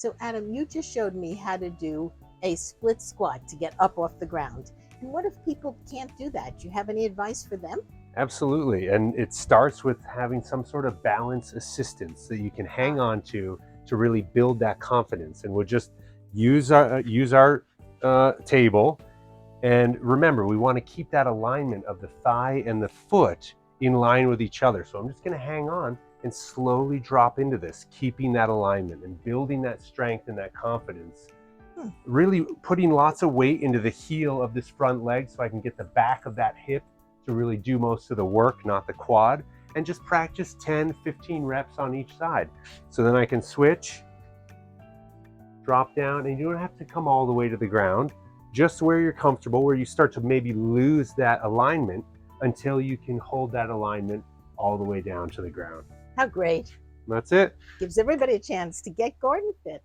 So Adam, you just showed me how to do a split squat to get up off the ground. And what if people can't do that? Do you have any advice for them? Absolutely. And it starts with having some sort of balance assistance that you can hang Ah, on to really build that confidence. And we'll just use our table. And remember, we want to keep that alignment of the thigh and the foot in line with each other. So I'm just going to hang on and slowly drop into this, keeping that alignment and building that strength and that confidence. hmm. Really putting lots of weight into the heel of this front leg so I can get the back of that hip to really do most of the work, not the quad, and just practice 10, 15 reps on each side. So then I can switch, drop down, and you don't have to come all the way to the ground, just where you're comfortable, where you start to maybe lose that alignment until you can hold that alignment all the way down to the ground. How great. And that's it. Gives everybody a chance to get garden fit.